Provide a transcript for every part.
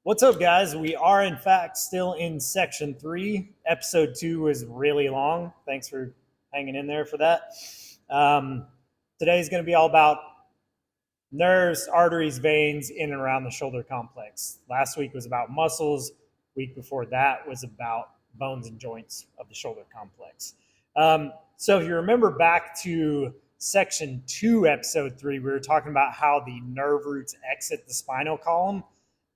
What's up, guys? We are, in fact, still in section 3. Episode 2 was really long. Thanks for hanging in there for that. Today's going to be all about nerves, arteries, veins in and around the shoulder complex. Last week was about muscles. Week before that was about bones and joints of the shoulder complex. So if you remember back to section 2, episode 3, we were talking about how the nerve roots exit the spinal column.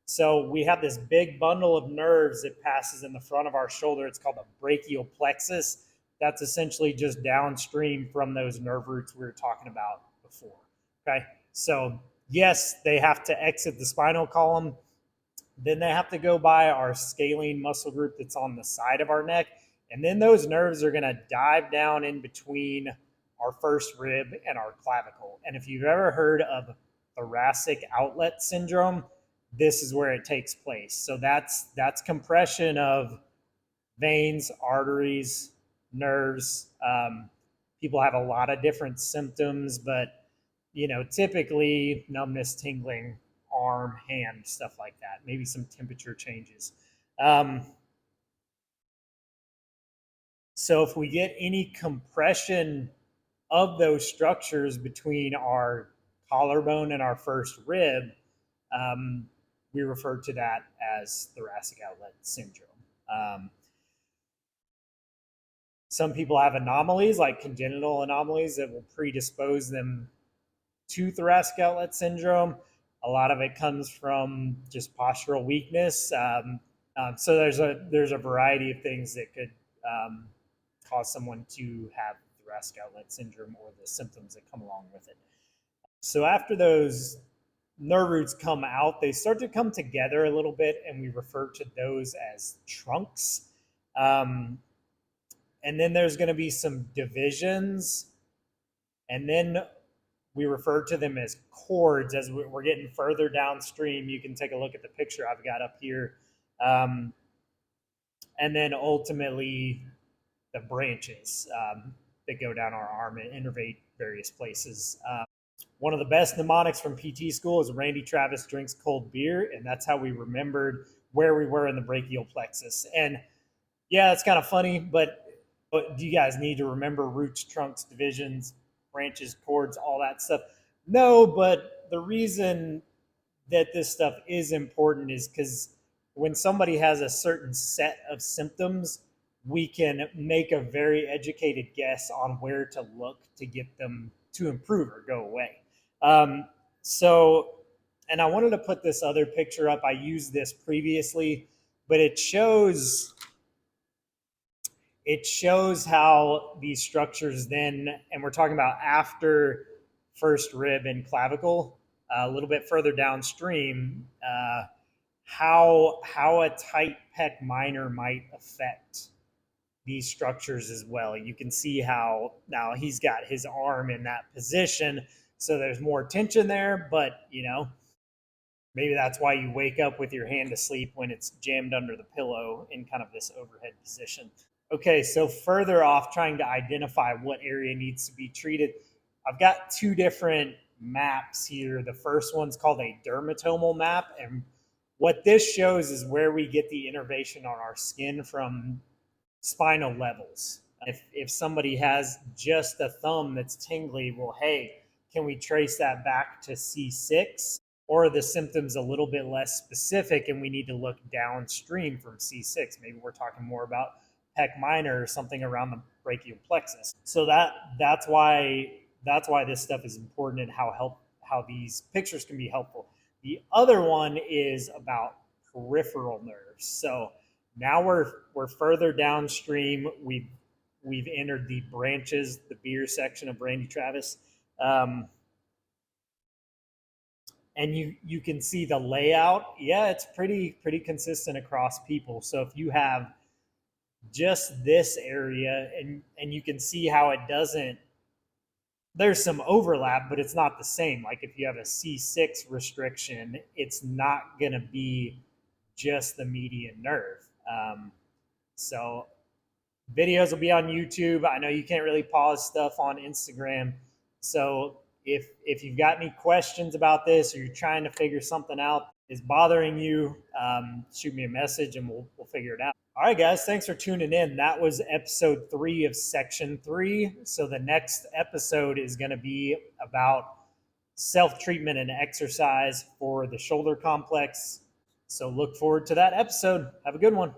So we have this big bundle of nerves that passes in the front of our shoulder. It's called the brachial plexus. That's essentially just downstream from those nerve roots we were talking about before. Okay, so yes, they have to exit the spinal column. Then they have to go by our scalene muscle group that's on the side of our neck. And then those nerves are going to dive down in between our first rib and our clavicle. And if you've ever heard of thoracic outlet syndrome, this is where it takes place. So that's compression of veins, arteries, nerves. People have a lot of different symptoms, but typically numbness, tingling, arm, hand, stuff like that. Maybe some temperature changes. So if we get any compression of those structures between our collarbone and our first rib, we refer to that as thoracic outlet syndrome. Some people have anomalies, like congenital anomalies, that will predispose them to thoracic outlet syndrome. A lot of it comes from just postural weakness. So there's a variety of things that could cause someone to have thoracic outlet syndrome or the symptoms that come along with it. So after those nerve roots come out, they start to come together a little bit, and we refer to those as trunks. And then there's going to be some divisions, and then we refer to them as cords. As we're getting further downstream, you can take a look at the picture I've got up here. And then ultimately the branches that go down our arm and innervate various places. One of the best mnemonics from PT school is Randy Travis drinks cold beer, and that's how we remembered where we were in the brachial plexus. And yeah, it's kind of funny, but do you guys need to remember roots, trunks, divisions, branches, cords, all that stuff? No, but the reason that this stuff is important is because when somebody has a certain set of symptoms, we can make a very educated guess on where to look to get them to improve or go away. And I wanted to put this other picture up. I used this previously, but it shows how these structures then, and we're talking about after first rib and clavicle, a little bit further downstream, how a tight pec minor might affect these structures as well. You can see how now he's got his arm in that position, so there's more tension there, but maybe that's why you wake up with your hand asleep when it's jammed under the pillow in kind of this overhead position. Okay, so further off, trying to identify what area needs to be treated, I've got two different maps here. The first one's called a dermatomal map, and what this shows is where we get the innervation on our skin from spinal levels. If somebody has just a thumb that's tingly, well, hey, can we trace that back to C6? Or are the symptoms a little bit less specific and we need to look downstream from C6? Maybe we're talking more about pec minor or something around the brachial plexus. So that's why this stuff is important and how these pictures can be helpful. The other one is about peripheral nerves. So now we're further downstream. We've entered the branches, the beer section of Randy Travis. And you can see the layout. Yeah, it's pretty consistent across people. So if you have just this area, and you can see how it doesn't, there's some overlap, but it's not the same. Like if you have a C6 restriction, it's not going to be just the median nerve. So videos will be on YouTube. I know you can't really pause stuff on Instagram. So if you've got any questions about this or you're trying to figure something out, is bothering you, shoot me a message and we'll figure it out. All right, guys, thanks for tuning in. That was episode 3 of section 3. So the next episode is going to be about self treatment and exercise for the shoulder complex. So look forward to that episode. Have a good one.